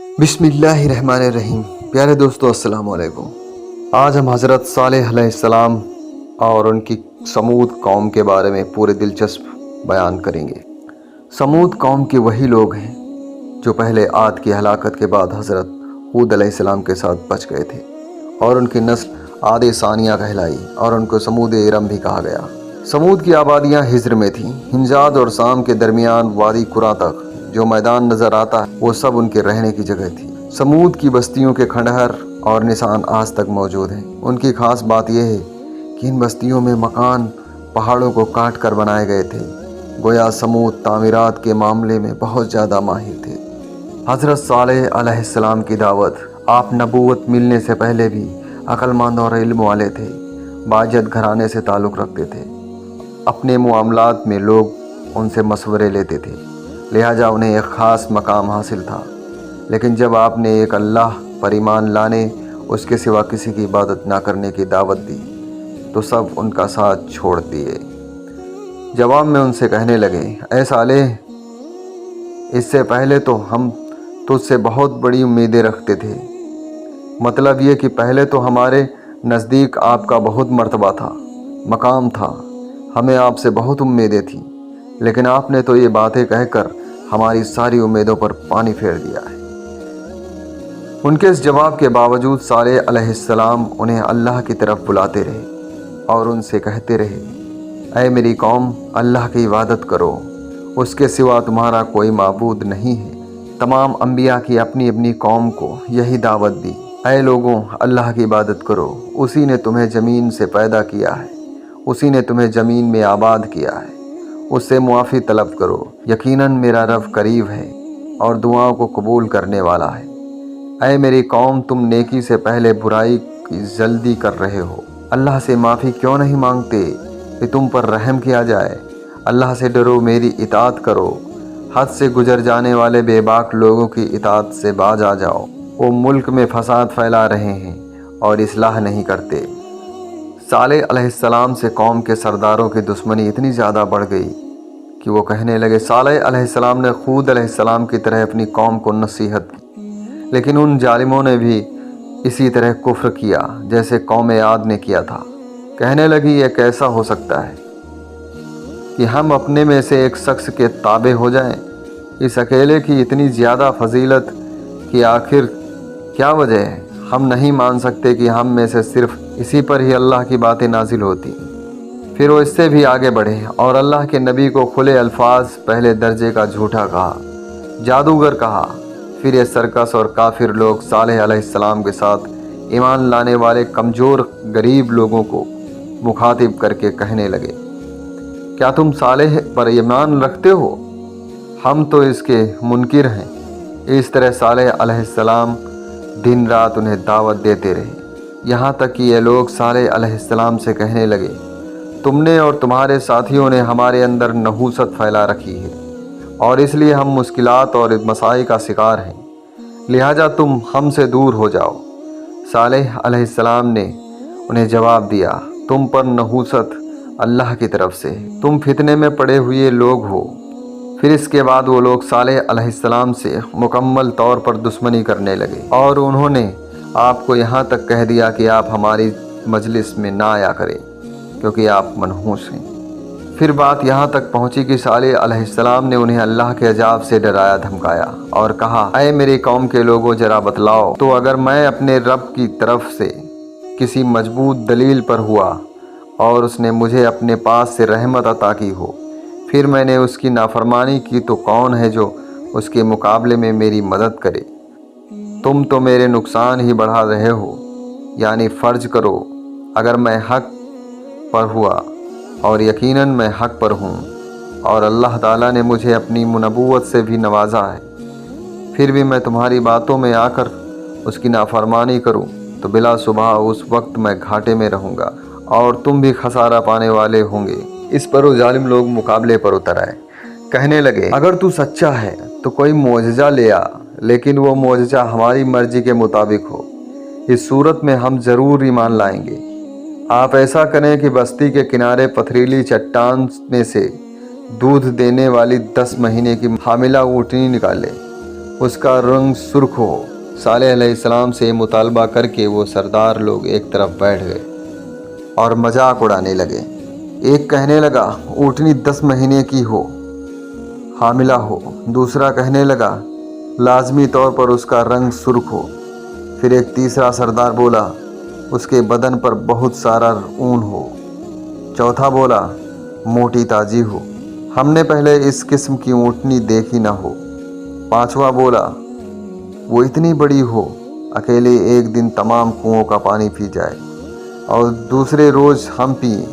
बिस्मिल्लाहिर्रहमानिर्रहीम। प्यारे दोस्तों, अस्सलाम वालेकुम। आज हम हज़रत सालेह अलैहिस्सलाम और उनकी समूद कौम के बारे में पूरे दिलचस्प बयान करेंगे। समूद कौम के वही लोग हैं जो पहले आद की हलाकत के बाद हज़रत हूद अलैहिस्सलाम के साथ बच गए थे और उनकी नस्ल आद सानिया कहलाई और उनको समूद इरम भी कहा गया। समूद की आबादियाँ हिज्र में थीं। हिंजाज और शाम के दरमियान वादी कुरा तक जो मैदान नज़र आता है वो सब उनके रहने की जगह थी। समूद की बस्तियों के खंडहर और निशान आज तक मौजूद हैं। उनकी खास बात यह है कि इन बस्तियों में मकान पहाड़ों को काट कर बनाए गए थे। गोया समूद तामीरात के मामले में बहुत ज़्यादा माहिर थे। हज़रत सालेह अलैहिस्सलाम की दावत, आप नबूवत मिलने से पहले भी अक्लमंद और इल्म वाले थे। बाजत घराने से ताल्लुक़ रखते थे। अपने मुआमलात में लोग उनसे मशवरे लेते थे, लिहाजा उन्हें एक ख़ास मकाम हासिल था। लेकिन जब आपने एक अल्लाह पर ईमान लाने, उसके सिवा किसी की इबादत ना करने की दावत दी तो सब उनका साथ छोड़ दिए। जवाब में उनसे कहने लगे, ऐ सालेह, इससे पहले तो हम तुझसे बहुत बड़ी उम्मीदें रखते थे। मतलब ये कि पहले तो हमारे नज़दीक आपका बहुत मर्तबा था, मकाम था, हमें आपसे बहुत उम्मीदें थीं। लेकिन आपने तो ये बातें कहकर हमारी सारी उम्मीदों पर पानी फेर दिया है। उनके इस जवाब के बावजूद सालेह अलैहिस्सलाम उन्हें अल्लाह की तरफ बुलाते रहे और उनसे कहते रहे, ऐ मेरी कौम, अल्लाह की इबादत करो, उसके सिवा तुम्हारा कोई माबूद नहीं है। तमाम अंबिया की अपनी अपनी कौम को यही दावत दी, ऐ लोगों, अल्लाह की इबादत करो, उसी ने तुम्हें ज़मीन से पैदा किया है, उसी ने तुम्हें ज़मीन में आबाद किया है, उससे मुआफ़ी तलब करो। यकीनन मेरा रब करीब है और दुआओं को कबूल करने वाला है। ऐ मेरी कौम, तुम नेकी से पहले बुराई की जल्दी कर रहे हो। अल्लाह से माफ़ी क्यों नहीं मांगते कि तुम पर रहम किया जाए। अल्लाह से डरो, मेरी इताअत करो। हद से गुजर जाने वाले बेबाक लोगों की इताअत से बाज आ जाओ। वो मुल्क में फसाद फैला रहे हैं और इस्लाह नहीं करते। सालेह अलैहिस्सलाम से कौम के सरदारों की दुश्मनी इतनी ज़्यादा बढ़ गई कि वो कहने लगे, सालेह अलैहिस्सलाम ने हूद अलैहिस्सलाम की तरह अपनी कौम को नसीहत की, लेकिन उन जालिमों ने भी इसी तरह कुफ्र किया जैसे कौम आद ने किया था। कहने लगी, ये कैसा हो सकता है कि हम अपने में से एक शख्स के ताबे हो जाएं। इस अकेले की इतनी ज़्यादा फजीलत की आखिर क्या वजह है। हम नहीं मान सकते कि हम में से सिर्फ इसी पर ही अल्लाह की बातें नाजिल होती। फिर वो इससे भी आगे बढ़े और अल्लाह के नबी को खुले अल्फाज पहले दर्जे का झूठा कहा, जादूगर कहा। फिर ये सरकस और काफिर लोग सालेह अलैहिस्सलाम के साथ ईमान लाने वाले कमज़ोर गरीब लोगों को मुखातिब करके कहने लगे, क्या तुम सालेह पर ईमान रखते हो? हम तो इसके मुनकिर हैं। इस तरह सालेह अलैहिस्सलाम दिन रात उन्हें दावत देते रहे, यहाँ तक कि ये लोग सालेह अलैहिस्सलाम से कहने लगे, तुमने और तुम्हारे साथियों ने हमारे अंदर नहूसत फैला रखी है और इसलिए हम मुश्किलात और मसाई का शिकार हैं, लिहाजा तुम हमसे दूर हो जाओ। सालेह अलैहिस्सलाम ने उन्हें जवाब दिया, तुम पर नहूसत अल्लाह की तरफ से, तुम फितने में पड़े हुए लोग हो। फिर इसके बाद वो लोग सालेह अलैहिस्सलाम से मुकम्मल तौर पर दुश्मनी करने लगे और उन्होंने आपको यहाँ तक कह दिया कि आप हमारी मजलिस में ना आया करें क्योंकि आप मनहूस हैं। फिर बात यहाँ तक पहुँची कि सालेह अलैहिस्सलाम ने उन्हें अल्लाह के अजाब से डराया धमकाया और कहा, ऐ मेरी कौम के लोगों, जरा बतलाओ तो अगर मैं अपने रब की तरफ से किसी मजबूत दलील पर हुआ और उसने मुझे अपने पास से रहमत अता की हो, फिर मैंने उसकी नाफरमानी की, तो कौन है जो उसके मुकाबले में मेरी मदद करे। तुम तो मेरे नुकसान ही बढ़ा रहे हो। यानी फ़र्ज करो अगर मैं हक़ पर हुआ, और यकीनन मैं हक़ पर हूँ और अल्लाह ताला ने मुझे अपनी नबूवत से भी नवाजा है, फिर भी मैं तुम्हारी बातों में आकर उसकी नाफरमानी करूँ तो बिला सुबह उस वक्त मैं घाटे में रहूँगा और तुम भी खसारा पाने वाले होंगे। इस पर वो जालिम लोग मुकाबले पर उतर आए। कहने लगे, अगर तू सच्चा है तो कोई मोजज़ा ले आ, लेकिन वो मोजज़ा हमारी मर्जी के मुताबिक हो। इस सूरत में हम ज़रूर ईमान लाएंगे। आप ऐसा करें कि बस्ती के किनारे पथरीली चट्टान में से दूध देने वाली 10 महीने की हामिला ऊँटनी निकालें اس کا رنگ سرخ ہو۔ صالح علیہ السلام سے مطالبہ کر کے وہ سردار لوگ ایک طرف بیٹھ گئے اور مذاق اڑانے لگے۔ ایک کہنے لگا اونٹنی 10 مہینے کی ہو، حاملہ ہو۔ دوسرا کہنے لگا لازمی طور پر اس کا رنگ سرخ ہو۔ پھر ایک تیسرا سردار بولا اس کے بدن پر بہت سارا اون ہو۔ چوتھا بولا موٹی تازی ہو، ہم نے پہلے اس قسم کی اونٹنی دیکھی نہ ہو۔ پانچواں بولا وہ اتنی بڑی ہو اکیلے ایک دن تمام کنوؤں کا پانی پی جائے اور دوسرے روز ہم پئیں۔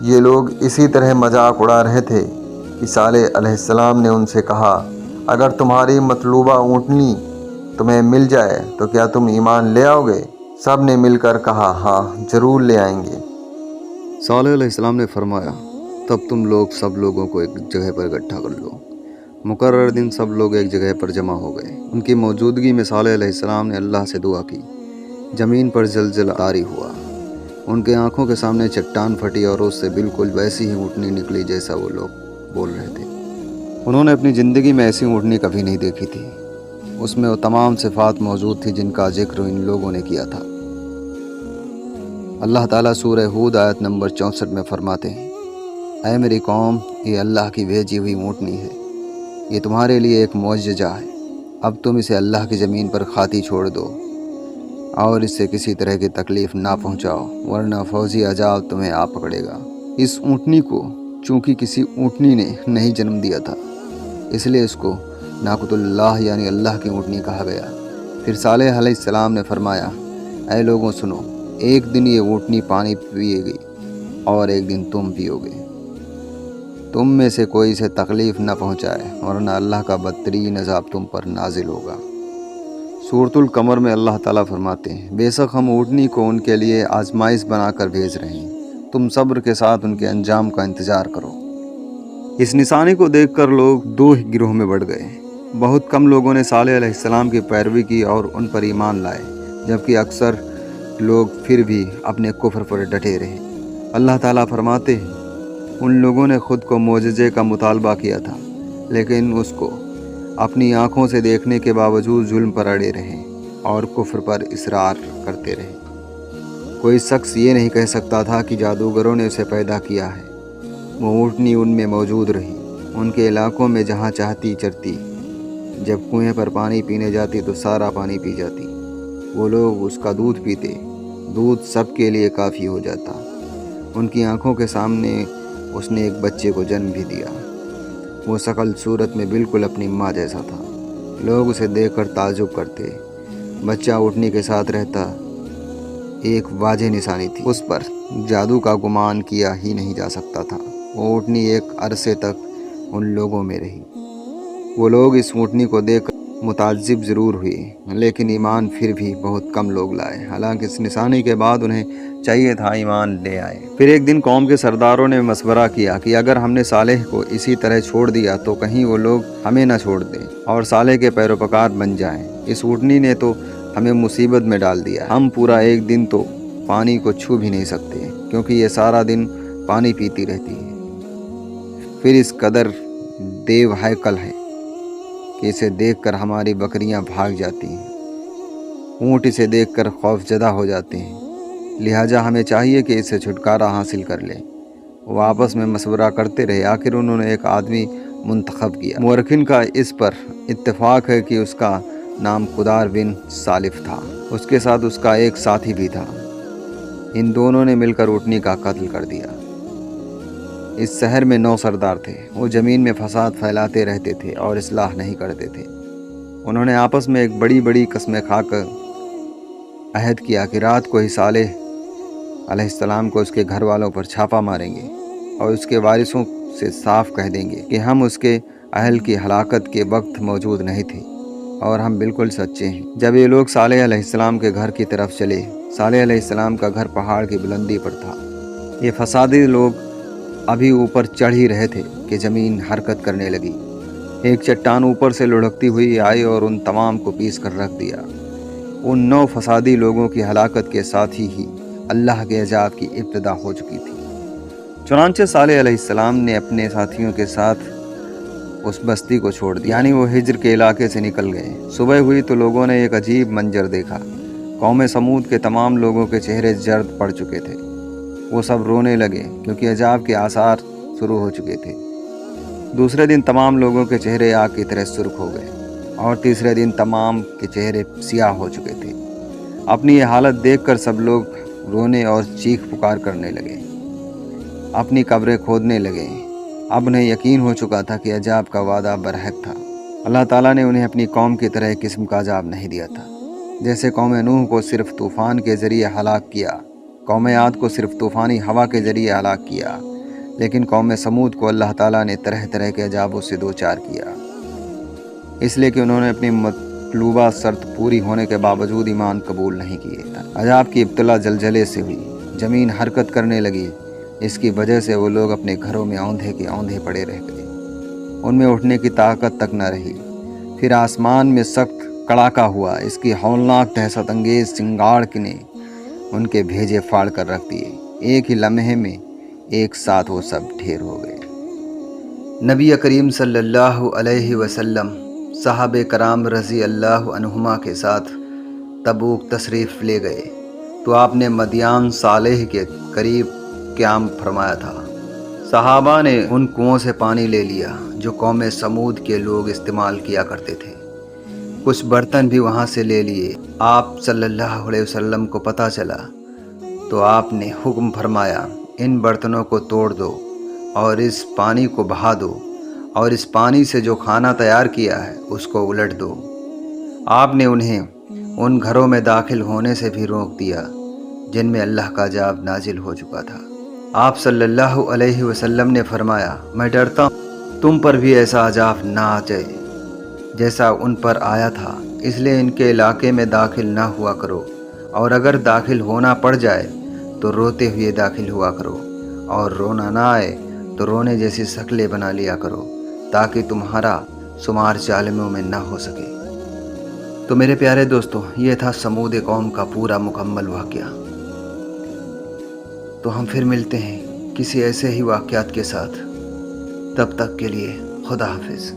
یہ لوگ اسی طرح مذاق اڑا رہے تھے کہ صالح علیہ السلام نے ان سے کہا اگر تمہاری مطلوبہ اونٹنی تمہیں مل جائے تو کیا تم ایمان لے آؤ گے؟ سب نے مل کر کہا ہاں ضرور لے آئیں گے۔ صالح علیہ السلام نے فرمایا تب تم لوگ سب لوگوں کو ایک جگہ پر اکٹھا کر لو۔ مقرر دن سب لوگ ایک جگہ پر جمع ہو گئے۔ ان کی موجودگی میں صالح علیہ السلام نے اللہ سے دعا کی۔ زمین پر زلزلہ طاری ہوا، ان کے آنکھوں کے سامنے چٹان پھٹی اور اس سے بالکل ویسی ہی اونٹنی نکلی جیسا وہ لوگ بول رہے تھے۔ انہوں نے اپنی زندگی میں ایسی اونٹنی کبھی نہیں دیکھی تھی۔ اس میں وہ تمام صفات موجود تھی جن کا ذکر ان لوگوں نے کیا تھا۔ اللہ تعالیٰ سورہ ہود آیت نمبر 64 میں فرماتے ہیں اے میری قوم، یہ اللہ کی بھیجی ہوئی اونٹنی ہے، یہ تمہارے لیے ایک معجزہ ہے۔ اب تم اسے اللہ کی زمین پر کھاتی چھوڑ دو اور اس سے کسی طرح کی تکلیف نہ پہنچاؤ ورنہ فوزی عذاب تمہیں آ پکڑے گا۔ اس اونٹنی کو چونکہ کسی اونٹنی نے نہیں جنم دیا تھا اس لیے اس کو ناقۃ اللہ یعنی اللہ کی اونٹنی کہا گیا۔ پھر صالح علیہ السلام نے فرمایا اے لوگوں سنو، ایک دن یہ اونٹنی پانی پیے گی اور ایک دن تم پیو گے۔ تم میں سے کوئی اسے تکلیف نہ پہنچائے ورنہ اللہ کا بدترین عذاب تم پر نازل ہوگا۔ سورۃ القمر میں اللہ تعالیٰ فرماتے ہیں بے شک ہم اونٹنی کو ان کے لیے آزمائش بنا کر بھیج رہے ہیں، تم صبر کے ساتھ ان کے انجام کا انتظار کرو۔ اس نشانی کو دیکھ کر لوگ دو گروہ میں بڑھ گئے۔ بہت کم لوگوں نے صالح علیہ السلام کی پیروی کی اور ان پر ایمان لائے، جبکہ اکثر لوگ پھر بھی اپنے کفر پر ڈٹے رہے۔ اللہ تعالیٰ فرماتے ہیں ان لوگوں نے خود کو معجزے کا مطالبہ کیا تھا لیکن اس کو اپنی آنکھوں سے دیکھنے کے باوجود ظلم پر اڑے رہے اور کفر پر اصرار کرتے رہے۔ کوئی شخص یہ نہیں کہہ سکتا تھا کہ جادوگروں نے اسے پیدا کیا ہے۔ وہ اونٹنی ان میں موجود رہی، ان کے علاقوں میں جہاں چاہتی چرتی۔ جب کنویں پر پانی پینے جاتی تو سارا پانی پی جاتی۔ وہ لوگ اس کا دودھ پیتے، دودھ سب کے لیے کافی ہو جاتا۔ ان کی آنکھوں کے سامنے اس نے ایک بچے کو جنم بھی دیا۔ وہ شکل صورت میں بالکل اپنی ماں جیسا تھا۔ لوگ اسے دیکھ کر تعجب کرتے۔ بچہ اونٹنی کے ساتھ رہتا ایک واضح نشانی تھی، اس پر جادو کا گمان کیا ہی نہیں جا سکتا تھا۔ وہ اونٹنی ایک عرصے تک ان لوگوں میں رہی۔ وہ لوگ اس اونٹنی کو دیکھ کر متعجب ضرور ہوئے لیکن ایمان پھر بھی بہت کم لوگ لائے، حالانکہ اس نشانی کے بعد انہیں چاہیے تھا ایمان لے آئے۔ پھر ایک دن قوم کے سرداروں نے مشورہ کیا کہ اگر ہم نے صالح کو اسی طرح چھوڑ دیا تو کہیں وہ لوگ ہمیں نہ چھوڑ دیں اور صالح کے پیروکار بن جائیں۔ اس اونٹنی نے تو ہمیں مصیبت میں ڈال دیا، ہم پورا ایک دن تو پانی کو چھو بھی نہیں سکتے کیونکہ یہ سارا دن پانی پیتی رہتی ہے۔ پھر اس قدر دیو ہیکل ہے کہ اسے دیکھ کر ہماری بکریاں بھاگ جاتی ہیں، اونٹ اسے دیکھ کر خوف زدہ ہو جاتے ہیں، لہٰذا ہمیں چاہیے کہ اسے چھٹکارا حاصل کر لیں۔ وہ آپس میں مشورہ کرتے رہے، آخر انہوں نے ایک آدمی منتخب کیا۔ مورخین کا اس پر اتفاق ہے کہ اس کا نام قدار بن سالف تھا، اس کے ساتھ اس کا ایک ساتھی بھی تھا۔ ان دونوں نے مل کر اونٹنی کا قتل کر دیا۔ اس شہر میں 9 سردار تھے، وہ زمین میں فساد پھیلاتے رہتے تھے اور اصلاح نہیں کرتے تھے۔ انہوں نے آپس میں ایک بڑی بڑی قسمیں کھا کر عہد کیا کہ رات کو ہی صالح علیہ السلام کو اس کے گھر والوں پر چھاپا ماریں گے اور اس کے وارثوں سے صاف کہہ دیں گے کہ ہم اس کے اہل کی ہلاکت کے وقت موجود نہیں تھے اور ہم بالکل سچے ہیں۔ جب یہ لوگ صالح علیہ السلام کے گھر کی طرف چلے، صالح علیہ السلام کا گھر پہاڑ کی بلندی پر تھا۔ یہ فسادی لوگ ابھی اوپر چڑھ ہی رہے تھے کہ زمین حرکت کرنے لگی۔ ایک چٹان اوپر سے لڑھکتی ہوئی آئی اور ان تمام کو پیس کر رکھ دیا۔ ان 9 فسادی لوگوں کی ہلاکت کے ساتھ ہی اللہ کے عذاب کی ابتدا ہو چکی تھی۔ چنانچہ صالح علیہ السلام نے اپنے ساتھیوں کے ساتھ उस बस्ती को छोड़ दिया, यानी वो हिज्र के इलाके से निकल गए। सुबह हुई तो लोगों ने एक अजीब मंजर देखा। कौम समूद के तमाम लोगों के चेहरे जर्द पड़ चुके थे। वो सब रोने लगे क्योंकि अजाब के आसार शुरू हो चुके थे। दूसरे दिन तमाम लोगों के चेहरे आग की तरह सुर्ख हो गए और तीसरे दिन तमाम के चेहरे स्याह हो चुके थे। अपनी ये हालत देखकर सब लोग रोने और चीख पुकार करने लगे, अपनी कब्रें खोदने लगे। अब उन्हें यकीन हो चुका था कि अजाब का वादा बरहक था। अल्लाह ताला ने उन्हें अपनी कौम की तरह एक किस्म का अजाब नहीं दिया था। जैसे कौम नूह को सिर्फ तूफ़ान के ज़रिए हलाक किया, कौम आद को सिर्फ तूफ़ानी हवा के ज़रिए हलाक किया, लेकिन कौम समूद को अल्लाह ताला ने तरह तरह के अजाबों से दो चार किया, इसलिए कि उन्होंने अपनी मतलूबा शर्त पूरी होने के बावजूद ईमान कबूल नहीं किए। अजाब की इब्तला जलजले से हुई, ज़मीन हरकत करने लगी। इसकी वजह से वो लोग अपने घरों में औंधे के औंधे पड़े रह गए, उनमें उठने की ताकत तक न रही। फिर आसमान में सख्त कड़ाका हुआ, इसकी हौलनाक दहशत अंगेज सिंगाड़ ने उनके भेजे फाड़ कर रख दिए। एक ही लम्हे में एक साथ वो सब ढेर हो गए। नबी करीम सल्लल्लाहु अलैहि वसल्लम सहाबे कराम रज़ी अल्लाह अन्हुमा के साथ तबूक तशरीफ़ ले गए तो आपने मदियान सालेह के करीब क़याम फरमाया था। सहाबा ने उन कुओं से पानी ले लिया जो कौम समूद के लोग इस्तेमाल किया करते थे। कुछ बर्तन भी वहाँ से ले लिए। आप सल्लल्लाहु अलैहि वसल्लम को पता चला तो आपने हुक्म फरमाया, इन बर्तनों को तोड़ दो और इस पानी को बहा दो और इस पानी से जो खाना तैयार किया है उसको उलट दो। आपने उन्हें उन घरों में दाखिल होने से भी रोक दिया जिनमें अल्लाह का अजाब नाजिल हो चुका था। आप सल्लल्लाहु अलैहि वसल्लम ने फरमाया, मैं डरता हूँ तुम पर भी ऐसा अजाब ना आ जाए जैसा उन पर आया था, इसलिए इनके इलाके में दाखिल ना हुआ करो, और अगर दाखिल होना पड़ जाए तो रोते हुए दाखिल हुआ करो, और रोना ना आए तो रोने जैसी शक्लें बना लिया करो ताकि तुम्हारा शुमार जालिमों में ना हो सके। तो मेरे प्यारे दोस्तों, ये था समूद कौम का पूरा मुकम्मल वाक़या। तो हम फिर मिलते हैं किसी ऐसे ही वाक़यात के साथ। तब तक के लिए खुदा हाफिज़।